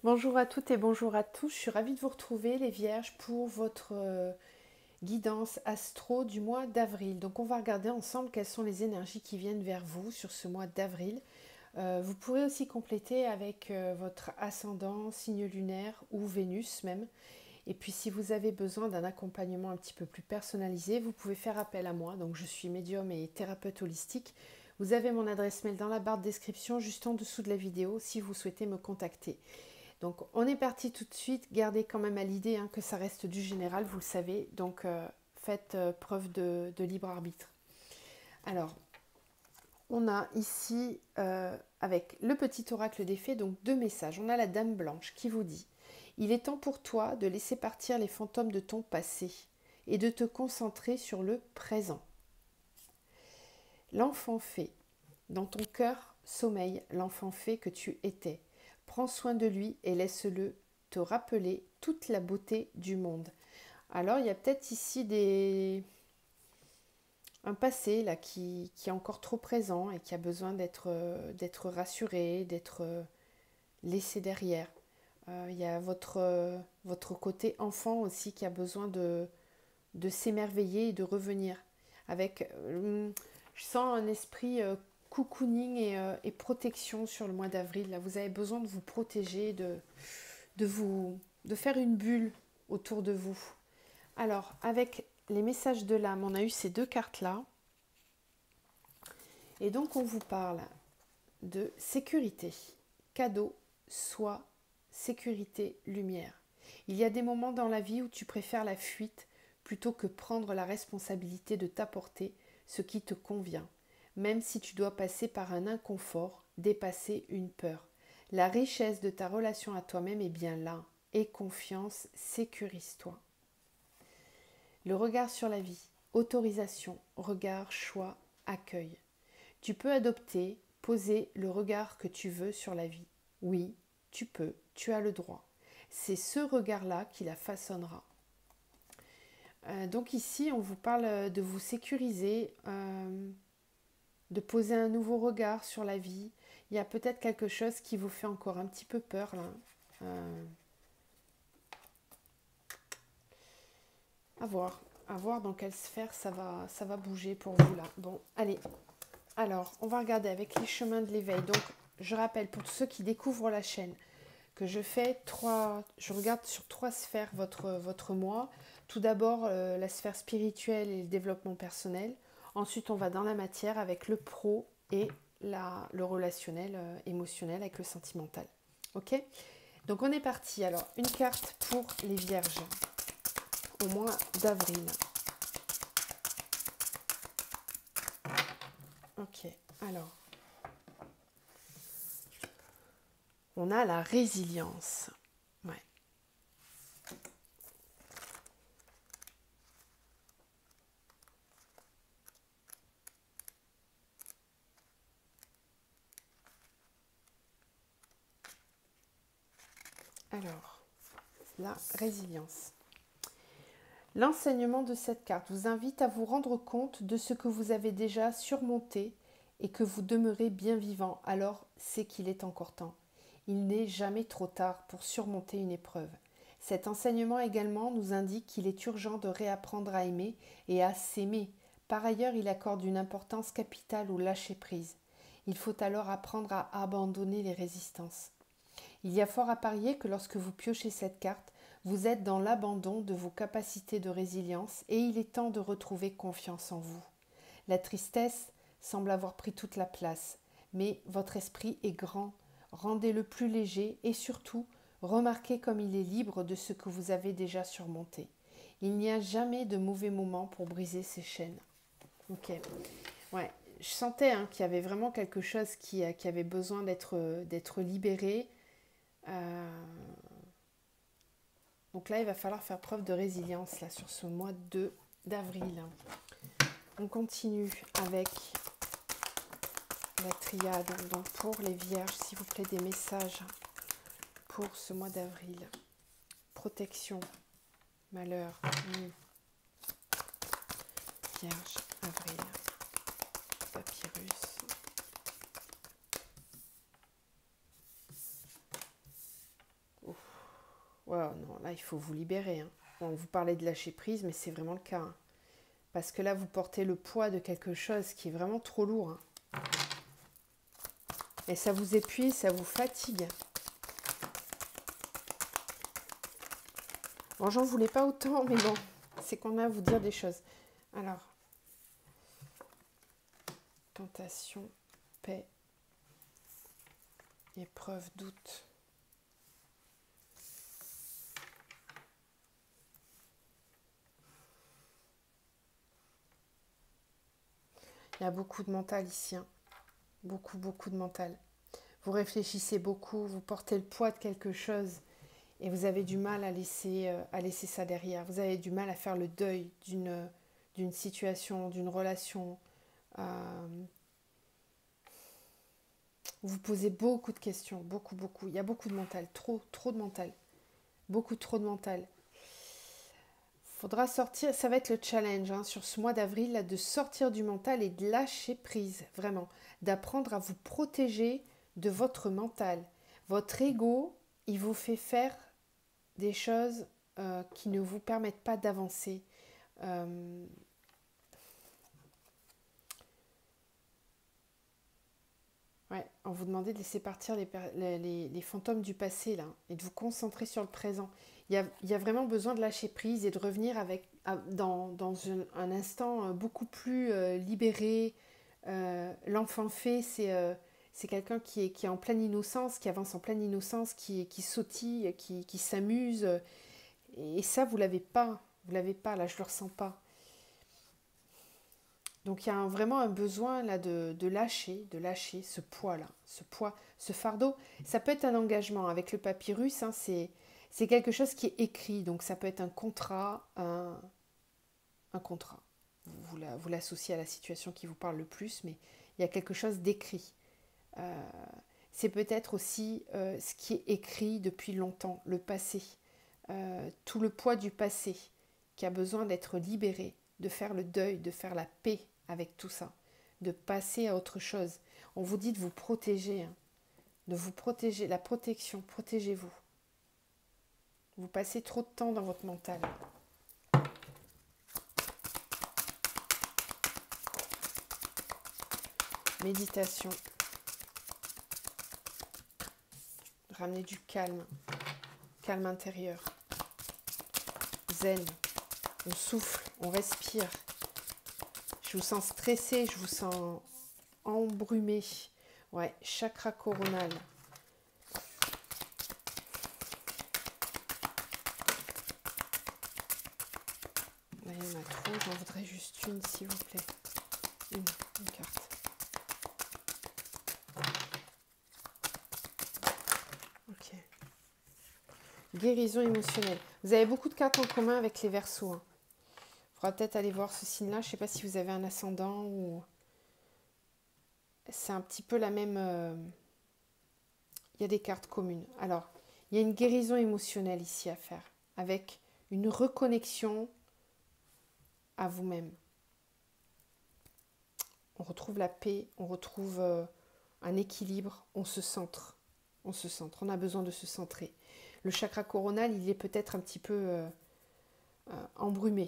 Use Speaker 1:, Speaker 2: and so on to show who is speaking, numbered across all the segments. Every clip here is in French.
Speaker 1: Bonjour à toutes et bonjour à tous, je suis ravie de vous retrouver les Vierges pour votre guidance astro du mois d'avril. Donc on va regarder ensemble quelles sont les énergies qui viennent vers vous sur ce mois d'avril. Vous pourrez aussi compléter avec votre ascendant, signe lunaire ou Vénus même. Et puis si vous avez besoin d'un accompagnement un petit peu plus personnalisé, vous pouvez faire appel à moi. Donc je suis médium et thérapeute holistique. Vous avez mon adresse mail dans la barre de description juste en dessous de la vidéo si vous souhaitez me contacter. Donc on est parti tout de suite, gardez quand même à l'idée que ça reste du général, vous le savez, donc faites preuve de libre arbitre. Alors, on a ici, avec le petit oracle des fées, donc deux messages. On a la Dame Blanche qui vous dit « Il est temps pour toi de laisser partir les fantômes de ton passé et de te concentrer sur le présent. L'enfant fée, dans ton cœur sommeille l'enfant fée que tu étais. Prends soin de lui et laisse-le te rappeler toute la beauté du monde. » Alors, il y a peut-être ici un passé là, qui est encore trop présent et qui a besoin d'être rassuré, d'être laissé derrière. Il y a votre côté enfant aussi qui a besoin de s'émerveiller et de revenir. Avec, je sens un esprit cocooning et protection sur le mois d'avril. Là, vous avez besoin de vous protéger, de faire une bulle autour de vous. Alors, avec les messages de l'âme, on a eu ces deux cartes-là. Et donc, on vous parle de sécurité, cadeau, soie, sécurité, lumière. Il y a des moments dans la vie où tu préfères la fuite plutôt que prendre la responsabilité de t'apporter ce qui te convient, même si tu dois passer par un inconfort, dépasser une peur. La richesse de ta relation à toi-même est bien là. Aie confiance, sécurise-toi. Le regard sur la vie, autorisation, regard, choix, accueil. Tu peux adopter, poser le regard que tu veux sur la vie. Oui, tu peux, tu as le droit. C'est ce regard-là qui la façonnera. Donc ici, on vous parle de vous sécuriser, de poser un nouveau regard sur la vie. Il y a peut-être quelque chose qui vous fait encore un petit peu peur là. À voir dans quelle sphère ça va bouger pour vous là. Bon, allez. Alors, on va regarder avec les chemins de l'éveil. Donc, je rappelle pour tous ceux qui découvrent la chaîne que je regarde sur trois sphères votre mois. Tout d'abord, la sphère spirituelle et le développement personnel. Ensuite, on va dans la matière avec le pro et le relationnel, émotionnel avec le sentimental. Ok? Donc, on est parti. Alors, une carte pour les vierges au mois d'avril. Ok, alors, on a la résilience. Ouais. Alors, la résilience. L'enseignement de cette carte vous invite à vous rendre compte de ce que vous avez déjà surmonté et que vous demeurez bien vivant, alors c'est qu'il est encore temps. Il n'est jamais trop tard pour surmonter une épreuve. Cet enseignement également nous indique qu'il est urgent de réapprendre à aimer et à s'aimer. Par ailleurs, il accorde une importance capitale au lâcher-prise. Il faut alors apprendre à abandonner les résistances. Il y a fort à parier que lorsque vous piochez cette carte, vous êtes dans l'abandon de vos capacités de résilience et il est temps de retrouver confiance en vous. La tristesse semble avoir pris toute la place, mais votre esprit est grand. Rendez-le plus léger et surtout, remarquez comme il est libre de ce que vous avez déjà surmonté. Il n'y a jamais de mauvais moment pour briser ces chaînes. Ok. Ouais, je sentais qu'il y avait vraiment quelque chose qui avait besoin d'être libéré. Donc là, il va falloir faire preuve de résilience là, sur ce mois d'avril. On continue avec la triade. Donc pour les vierges, s'il vous plaît, des messages pour ce mois d'avril. Protection, malheur, vierge, avril, papyrus. Ouais, non, là, il faut vous libérer. Hein. Bon, vous parlez de lâcher prise, mais c'est vraiment le cas. Hein. Parce que là, vous portez le poids de quelque chose qui est vraiment trop lourd. Hein. Et ça vous épuise, ça vous fatigue. Bon, j'en voulais pas autant, mais bon, c'est qu'on a à vous dire des choses. Alors, tentation, paix, épreuve, doute. Il y a beaucoup de mental ici. Hein. Beaucoup, beaucoup de mental. Vous réfléchissez beaucoup, vous portez le poids de quelque chose et vous avez du mal à laisser ça derrière. Vous avez du mal à faire le deuil d'une situation, d'une relation. Vous posez beaucoup de questions, beaucoup, beaucoup. Il y a beaucoup de mental, trop, trop de mental. Beaucoup trop de mental. Faudra sortir, ça va être le challenge hein, sur ce mois d'avril, là, de sortir du mental et de lâcher prise, vraiment. D'apprendre à vous protéger de votre mental. Votre ego, il vous fait faire des choses qui ne vous permettent pas d'avancer. Ouais, on vous demandait de laisser partir les fantômes du passé là, et de vous concentrer sur le présent. Il y a vraiment besoin de lâcher prise et de revenir dans un instant beaucoup plus libéré. L'enfant fait, c'est quelqu'un qui est en pleine innocence, qui avance en pleine innocence, qui sautille, qui s'amuse. Et ça, vous l'avez pas. Vous l'avez pas, là, je le ressens pas. Donc il y a vraiment un besoin là de lâcher ce poids-là, ce poids, ce fardeau. Ça peut être un engagement avec le papyrus, hein, c'est quelque chose qui est écrit, donc ça peut être un contrat, un contrat. Vous l'associez à la situation qui vous parle le plus, mais il y a quelque chose d'écrit. C'est peut-être aussi ce qui est écrit depuis longtemps, le passé, tout le poids du passé qui a besoin d'être libéré, de faire le deuil, de faire la paix avec tout ça, de passer à autre chose. On vous dit de vous protéger, hein, de vous protéger, la protection, protégez-vous. Vous passez trop de temps dans votre mental. Méditation. Ramenez du calme, calme intérieur. Zen. On souffle, on respire. Je vous sens stressé, je vous sens embrumé. Ouais, chakra coronal. Là, il y en a trop, j'en voudrais juste une, s'il vous plaît. Une carte. Ok. Guérison émotionnelle. Vous avez beaucoup de cartes en commun avec les Verseaux. Hein. Il faudra peut-être aller voir ce signe-là. Je ne sais pas si vous avez un ascendant ou... C'est un petit peu la même... Il y a des cartes communes. Alors, il y a une guérison émotionnelle ici à faire, avec une reconnexion à vous-même. On retrouve la paix, on retrouve un équilibre, on se centre. On se centre, on a besoin de se centrer. Le chakra coronal, il est peut-être un petit peu embrumé.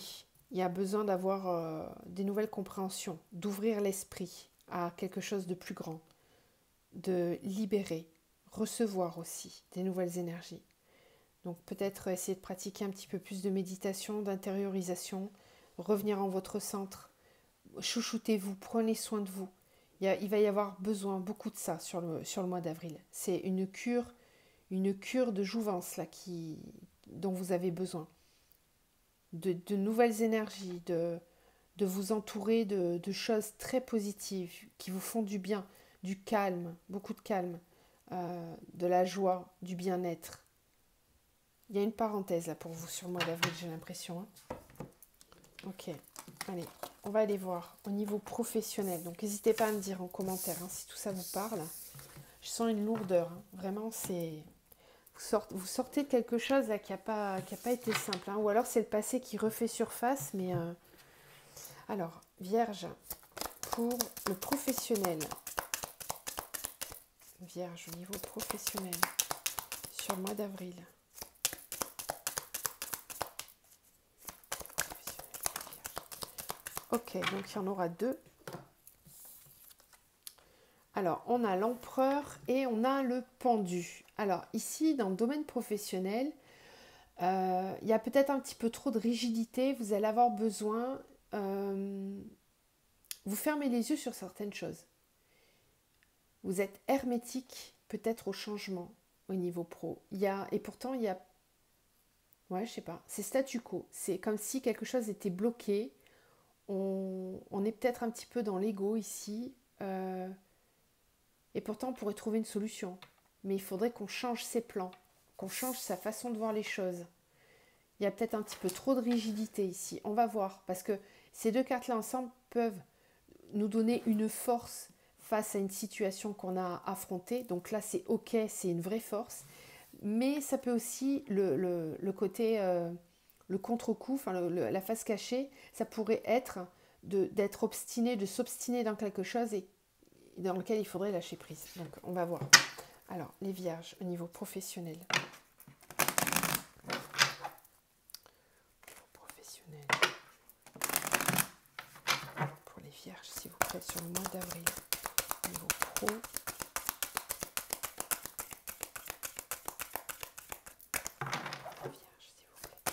Speaker 1: Il y a besoin d'avoir des nouvelles compréhensions, d'ouvrir l'esprit à quelque chose de plus grand, de libérer, recevoir aussi des nouvelles énergies. Donc peut-être essayer de pratiquer un petit peu plus de méditation, d'intériorisation, revenir en votre centre, chouchoutez-vous, prenez soin de vous. Il va y avoir besoin beaucoup de ça sur le mois d'avril. C'est une cure de jouvence là, dont vous avez besoin. De nouvelles énergies, de vous entourer de choses très positives qui vous font du bien, du calme, beaucoup de calme, de la joie, du bien-être. Il y a une parenthèse là pour vous sur le mois d'avril, j'ai l'impression. Hein. Ok, allez, on va aller voir au niveau professionnel. Donc n'hésitez pas à me dire en commentaire hein, si tout ça vous parle. Je sens une lourdeur, hein. Vraiment c'est... Vous sortez de quelque chose là, qui n'a pas été simple. Hein. Ou alors c'est le passé qui refait surface. Mais alors, Vierge, pour le professionnel. Vierge, au niveau professionnel, sur le mois d'avril. Ok, donc il y en aura deux. Alors, on a l'empereur et on a le pendu. Alors, ici, dans le domaine professionnel, il y a peut-être un petit peu trop de rigidité. Vous allez avoir besoin... vous fermez les yeux sur certaines choses. Vous êtes hermétique peut-être au changement au niveau pro. Et pourtant, il y a... Ouais, je sais pas. C'est statu quo. C'est comme si quelque chose était bloqué. On est peut-être un petit peu dans l'ego ici. Et pourtant, on pourrait trouver une solution. Mais il faudrait qu'on change ses plans, qu'on change sa façon de voir les choses. Il y a peut-être un petit peu trop de rigidité ici. On va voir, parce que ces deux cartes-là ensemble peuvent nous donner une force face à une situation qu'on a affrontée. Donc là, c'est ok, c'est une vraie force. Mais ça peut aussi, le côté, le contre-coup, enfin la face cachée, ça pourrait être d'être obstiné, de s'obstiner dans quelque chose et dans lequel il faudrait lâcher prise. Donc, on va voir. Alors, les vierges, au niveau professionnel. Professionnel. Pour les vierges, s'il vous plaît, sur le mois d'avril. Au niveau pro. Les vierges, s'il vous plaît.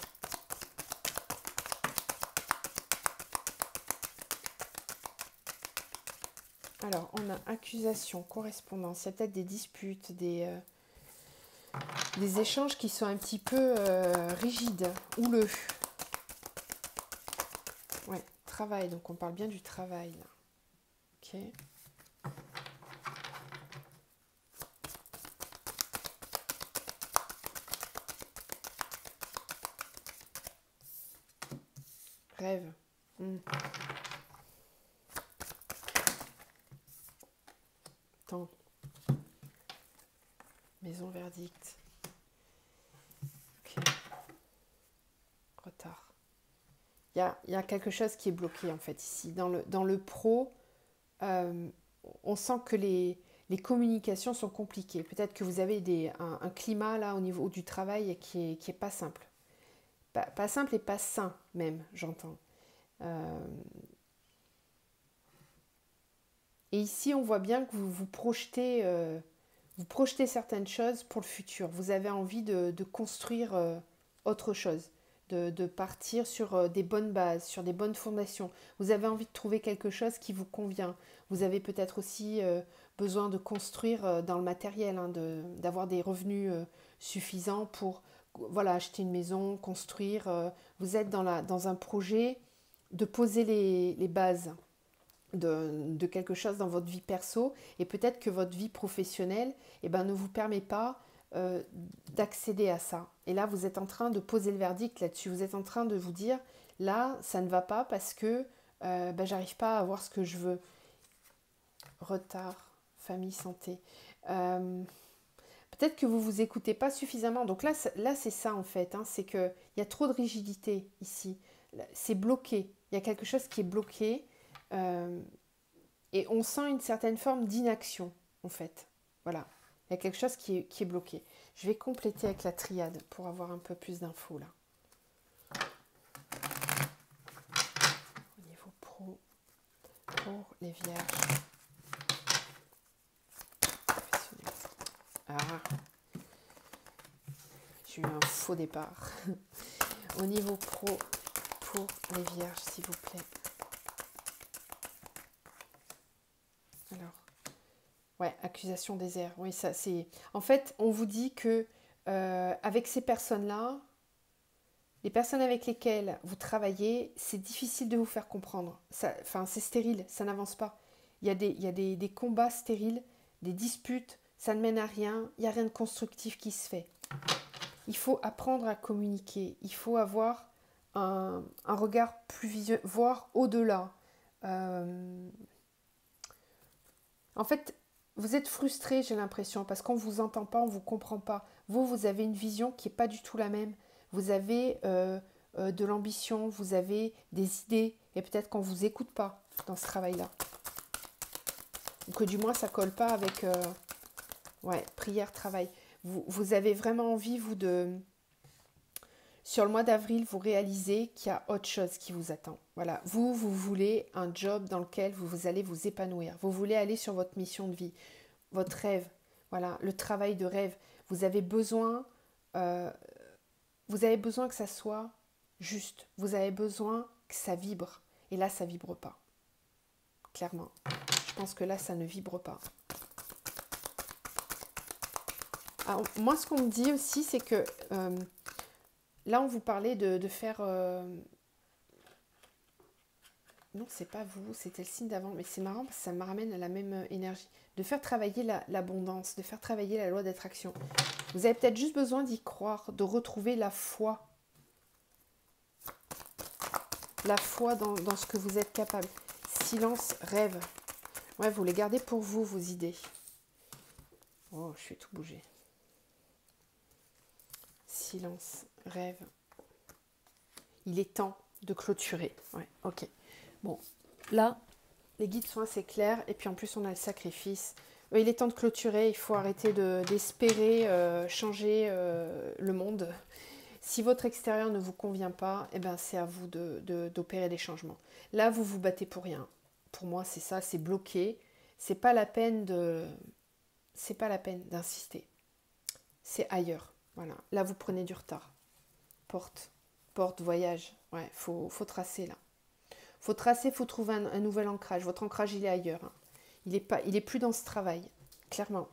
Speaker 1: Alors, on a accusation, correspondance. Il y a peut-être des disputes, des échanges qui sont un petit peu rigides, houleux. Ouais, travail. Donc, on parle bien du travail, là. Ok. Rêve. Temps. Maison verdict. Ok. Retard. Il y a quelque chose qui est bloqué en fait ici. Dans le pro, on sent que les communications sont compliquées. Peut-être que vous avez un climat là au niveau du travail qui est pas simple. Pas simple et pas sain même, j'entends. Et ici, on voit bien que vous projetez certaines choses pour le futur. Vous avez envie de construire autre chose, de partir sur des bonnes bases, sur des bonnes fondations. Vous avez envie de trouver quelque chose qui vous convient. Vous avez peut-être aussi besoin de construire dans le matériel, hein, d'avoir des revenus suffisants pour voilà, acheter une maison, construire. Vous êtes dans un projet de poser les bases de quelque chose dans votre vie perso et peut-être que votre vie professionnelle ne vous permet pas d'accéder à ça. Et là, vous êtes en train de poser le verdict là-dessus. Vous êtes en train de vous dire, là, ça ne va pas parce que j'arrive pas à avoir ce que je veux. Retard, famille, santé. Peut-être que vous vous écoutez pas suffisamment. Donc là c'est ça en fait. Hein, c'est qu'il y a trop de rigidité ici. C'est bloqué. Il y a quelque chose qui est bloqué. Et on sent une certaine forme d'inaction, en fait. Voilà. Il y a quelque chose qui est bloqué. Je vais compléter avec la triade pour avoir un peu plus d'infos, là. Au niveau pro, pour les vierges. Ah, j'ai eu un faux départ. Au niveau pro, pour les vierges, s'il vous plaît. Alors, ouais, accusation des airs. Oui, ça c'est. En fait, on vous dit que avec ces personnes-là, les personnes avec lesquelles vous travaillez, c'est difficile de vous faire comprendre. Enfin, c'est stérile, ça n'avance pas. Il y a des combats stériles, des disputes, ça ne mène à rien. Il n'y a rien de constructif qui se fait. Il faut apprendre à communiquer. Il faut avoir un regard plus visuel, voir au-delà. En fait, vous êtes frustré, j'ai l'impression, parce qu'on ne vous entend pas, on ne vous comprend pas. Vous avez une vision qui n'est pas du tout la même. Vous avez de l'ambition, vous avez des idées, et peut-être qu'on ne vous écoute pas dans ce travail-là. Ou que du moins, ça ne colle pas avec prière, travail. Vous avez vraiment envie, vous, Sur le mois d'avril, vous réalisez qu'il y a autre chose qui vous attend. Voilà, vous voulez un job dans lequel vous allez vous épanouir. Vous voulez aller sur votre mission de vie, votre rêve, voilà, le travail de rêve. Vous avez besoin, euh, que ça soit juste. Vous avez besoin que ça vibre. Et là, ça vibre pas. Clairement. Je pense que là, ça ne vibre pas. Alors, moi, ce qu'on me dit aussi, c'est que là, on vous parlait de faire... Non, c'est pas vous, c'était le signe d'avant. Mais c'est marrant parce que ça me ramène à la même énergie. De faire travailler l'abondance, de faire travailler la loi d'attraction. Vous avez peut-être juste besoin d'y croire, de retrouver la foi. La foi dans ce que vous êtes capable. Silence, rêve. Ouais, vous les gardez pour vous, vos idées. Oh, je fais tout bouger. Silence, rêve. Il est temps de clôturer. Ouais, ok. Bon, là, les guides sont assez clairs. Et puis en plus, on a le sacrifice. Il est temps de clôturer. Il faut arrêter d'espérer changer le monde. Si votre extérieur ne vous convient pas, eh ben, c'est à vous d'opérer des changements. Là, vous vous battez pour rien. Pour moi, c'est ça, c'est bloqué. C'est pas la peine d'insister. C'est ailleurs. Voilà. Là, vous prenez du retard. Porte, voyage. Ouais, faut tracer là. Faut tracer, faut trouver un nouvel ancrage. Votre ancrage, il est ailleurs. Hein. Il est plus dans ce travail, clairement.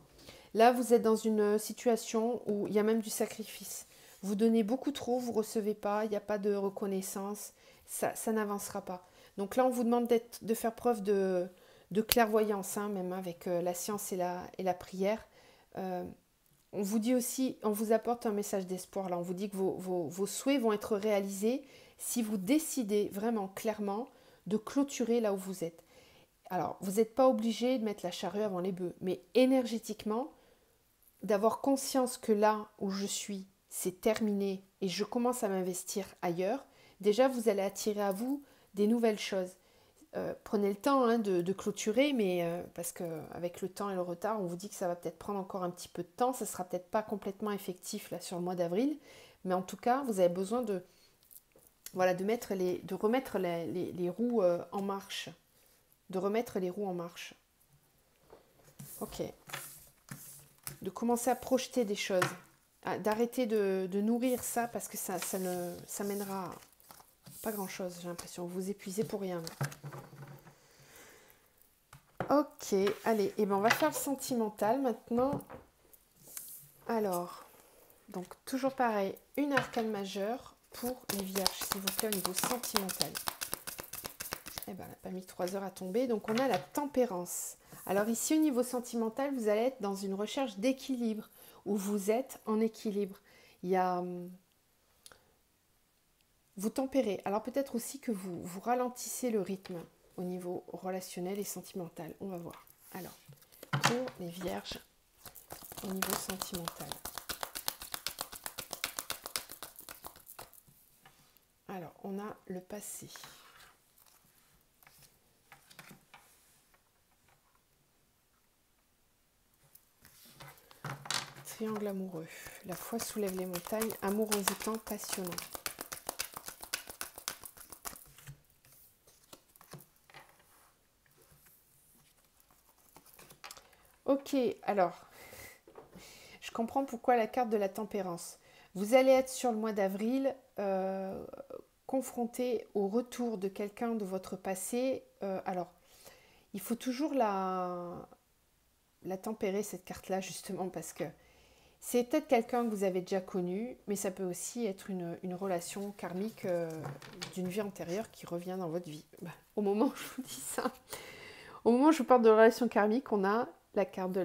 Speaker 1: Là, vous êtes dans une situation où il y a même du sacrifice. Vous donnez beaucoup trop, vous ne recevez pas, il n'y a pas de reconnaissance, ça n'avancera pas. Donc là, on vous demande de faire preuve de clairvoyance, hein, même avec la science et la prière. On vous dit aussi, on vous apporte un message d'espoir. Là, on vous dit que vos souhaits vont être réalisés si vous décidez vraiment clairement de clôturer là où vous êtes. Alors, vous n'êtes pas obligé de mettre la charrue avant les bœufs, mais énergétiquement, d'avoir conscience que là où je suis, c'est terminé et je commence à m'investir ailleurs, déjà vous allez attirer à vous des nouvelles choses. Prenez le temps hein, de clôturer, mais parce qu'avec le temps et le retard, on vous dit que ça va peut-être prendre encore un petit peu de temps, ça ne sera peut-être pas complètement effectif là sur le mois d'avril, mais en tout cas, vous avez besoin de remettre les roues en marche. De remettre les roues en marche. Ok. De commencer à projeter des choses. D'arrêter de nourrir ça parce que ça mènera pas grand-chose, j'ai l'impression. Vous vous épuisez pour rien. Ok, allez. Et ben on va faire le sentimental maintenant. Alors, donc toujours pareil, une arcane majeure pour les vierges, s'il vous plaît, au niveau sentimental. Eh ben, elle n'a pas mis 3 heures à tomber. Donc, on a la tempérance. Alors ici, au niveau sentimental, vous allez être dans une recherche d'équilibre, où vous êtes en équilibre. Il y a... Vous tempérez. Alors peut-être aussi que vous ralentissez le rythme au niveau relationnel et sentimental. On va voir. Alors, pour les vierges, au niveau sentimental. Alors, on a le passé. Triangle amoureux. La foi soulève les montagnes. Amour envoûtant, passionnant. Ok, alors, je comprends pourquoi la carte de la tempérance. Vous allez être sur le mois d'avril confronté au retour de quelqu'un de votre passé. Alors, il faut toujours la tempérer, cette carte-là, justement, parce que c'est peut-être quelqu'un que vous avez déjà connu, mais ça peut aussi être une relation karmique d'une vie antérieure qui revient dans votre vie. Au moment où je vous dis ça, au moment où je vous parle de relation karmique, on a la carte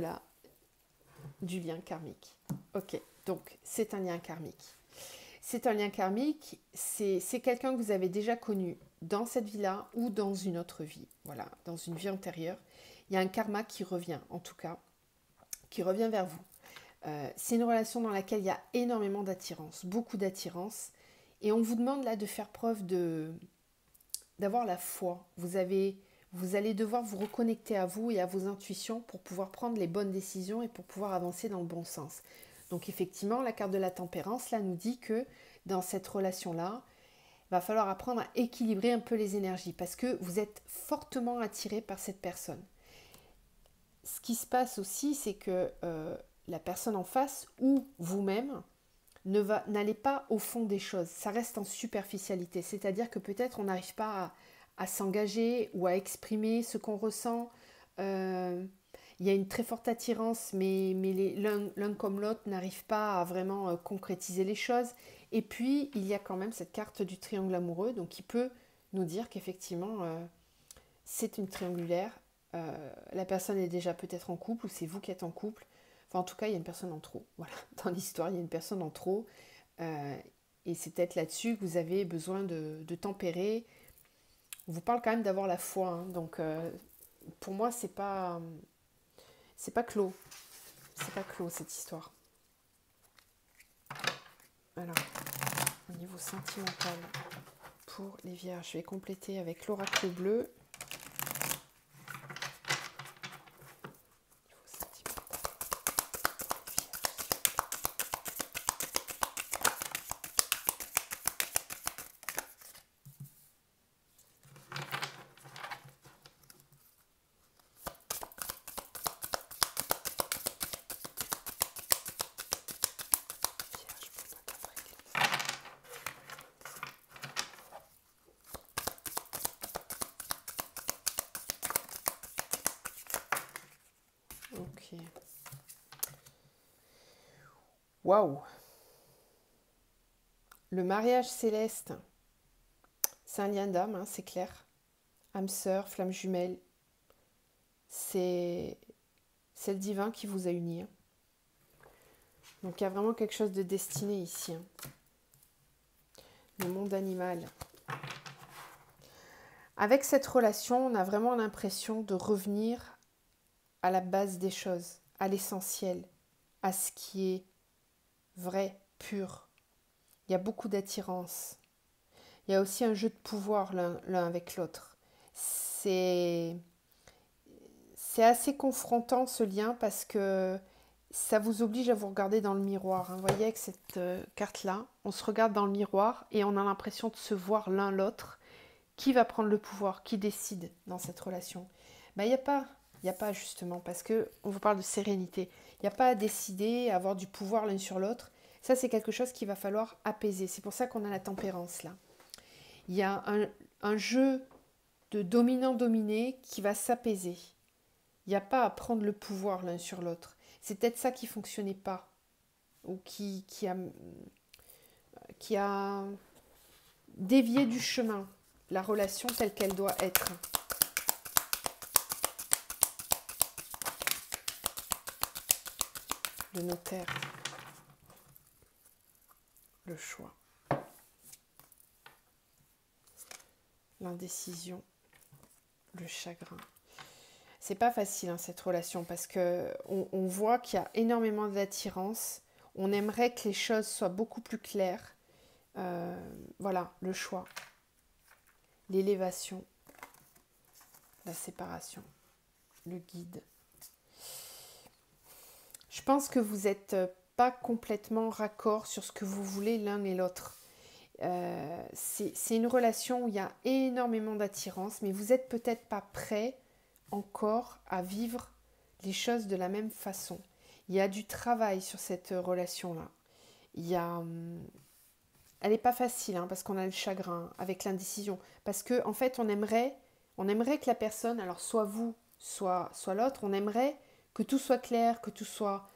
Speaker 1: du lien karmique. Ok, donc c'est un lien karmique. C'est un lien karmique, c'est quelqu'un que vous avez déjà connu dans cette vie-là ou dans une autre vie. Voilà, dans une vie antérieure. Il y a un karma qui revient, en tout cas, qui revient vers vous. C'est une relation dans laquelle il y a énormément d'attirance, beaucoup d'attirance. Et on vous demande là de faire preuve d'avoir la foi. Vous allez devoir vous reconnecter à vous et à vos intuitions pour pouvoir prendre les bonnes décisions et pour pouvoir avancer dans le bon sens. Donc effectivement, la carte de la tempérance, là, nous dit que dans cette relation-là, il va falloir apprendre à équilibrer un peu les énergies parce que vous êtes fortement attiré par cette personne. Ce qui se passe aussi, c'est que la personne en face ou vous-même n'allez pas au fond des choses. Ça reste en superficialité. C'est-à-dire que peut-être on n'arrive pas à s'engager ou à exprimer ce qu'on ressent. Il y a une très forte attirance, mais l'un comme l'autre n'arrive pas à vraiment concrétiser les choses. Et puis, il y a quand même cette carte du triangle amoureux, donc qui peut nous dire qu'effectivement, c'est une triangulaire. La personne est déjà peut-être en couple, ou c'est vous qui êtes en couple. Enfin, en tout cas, il y a une personne en trop. Voilà, dans l'histoire, il y a une personne en trop. Et c'est peut-être là-dessus que vous avez besoin de tempérer. On vous parle quand même d'avoir la foi. Hein, donc, pour moi, c'est pas clos. C'est pas clos, cette histoire. Alors, au niveau sentimental, pour les vierges, je vais compléter avec l'oracle bleu. Ok. Waouh! Le mariage céleste, c'est un lien d'âme, hein, c'est clair. Âme sœur, flamme jumelle, c'est le divin qui vous a unis. Hein. Donc il y a vraiment quelque chose de destiné ici. Hein. Le monde animal. Avec cette relation, on a vraiment l'impression de revenir à la base des choses, à l'essentiel, à ce qui est vrai, pur. Il y a beaucoup d'attirance. Il y a aussi un jeu de pouvoir l'un avec l'autre. C'est assez confrontant ce lien parce que ça vous oblige à vous regarder dans le miroir. Hein. Vous voyez, avec cette carte-là, on se regarde dans le miroir et on a l'impression de se voir l'un l'autre. Qui va prendre le pouvoir? Qui décide dans cette relation? Ben, il n'y a pas justement, parce qu'on vous parle de sérénité. Il n'y a pas à décider, à avoir du pouvoir l'un sur l'autre. Ça, c'est quelque chose qu'il va falloir apaiser. C'est pour ça qu'on a la tempérance là. Il y a un jeu de dominant-dominé qui va s'apaiser. Il n'y a pas à prendre le pouvoir l'un sur l'autre. C'est peut-être ça qui ne fonctionnait pas, ou qui a dévié du chemin, la relation telle qu'elle doit être. Le notaire, le choix, l'indécision, le chagrin. C'est pas facile hein, cette relation parce que on voit qu'il y a énormément d'attirance. On aimerait que les choses soient beaucoup plus claires. Voilà, le choix, l'élévation, la séparation, le guide. Je pense que vous n'êtes pas complètement raccord sur ce que vous voulez l'un et l'autre. C'est une relation où il y a énormément d'attirance, mais vous n'êtes peut-être pas prêt encore à vivre les choses de la même façon. Il y a du travail sur cette relation-là. Elle n'est pas facile hein, parce qu'on a le chagrin avec l'indécision. Parce qu'en en fait, on aimerait que la personne, alors soit vous, soit l'autre, on aimerait que tout soit clair, que tout soit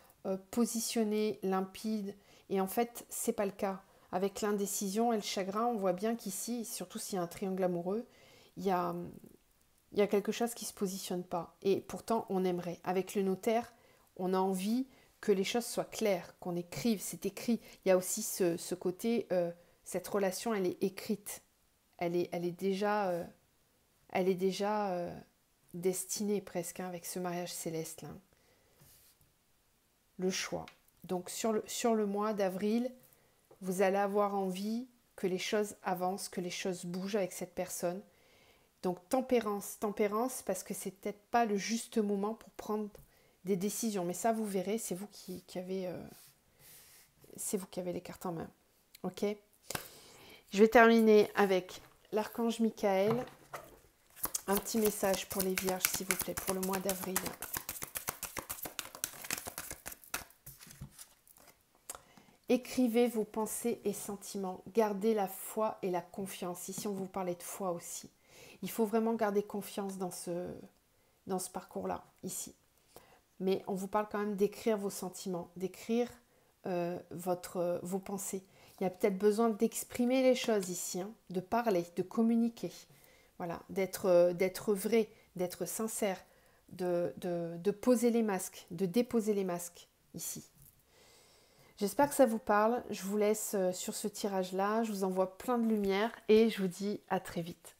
Speaker 1: positionné, limpide. Et en fait, c'est pas le cas. Avec l'indécision et le chagrin, on voit bien qu'ici, surtout s'il y a un triangle amoureux, il y a quelque chose qui ne se positionne pas. Et pourtant, on aimerait. Avec le notaire, on a envie que les choses soient claires, qu'on écrive, c'est écrit. Il y a aussi ce côté, cette relation, elle est écrite. Elle est déjà destinée presque hein, avec ce mariage céleste. Là. Le choix. Donc sur le mois d'avril, vous allez avoir envie que les choses avancent, que les choses bougent avec cette personne. Donc tempérance parce que c'est peut-être pas le juste moment pour prendre des décisions. Mais ça, vous verrez, c'est vous qui avez c'est vous qui avez les cartes en main. Ok? Je vais terminer avec l'archange Michael. Un petit message pour les vierges, s'il vous plaît, pour le mois d'avril. Écrivez vos pensées et sentiments. Gardez la foi et la confiance. Ici, on vous parlait de foi aussi. Il faut vraiment garder confiance dans ce parcours-là, ici. Mais on vous parle quand même d'écrire vos sentiments, d'écrire vos pensées. Il y a peut-être besoin d'exprimer les choses ici, hein, de parler, de communiquer. Voilà, d'être vrai, d'être sincère, de poser les masques, de déposer les masques ici. J'espère que ça vous parle. Je vous laisse sur ce tirage-là. Je vous envoie plein de lumière et je vous dis à très vite.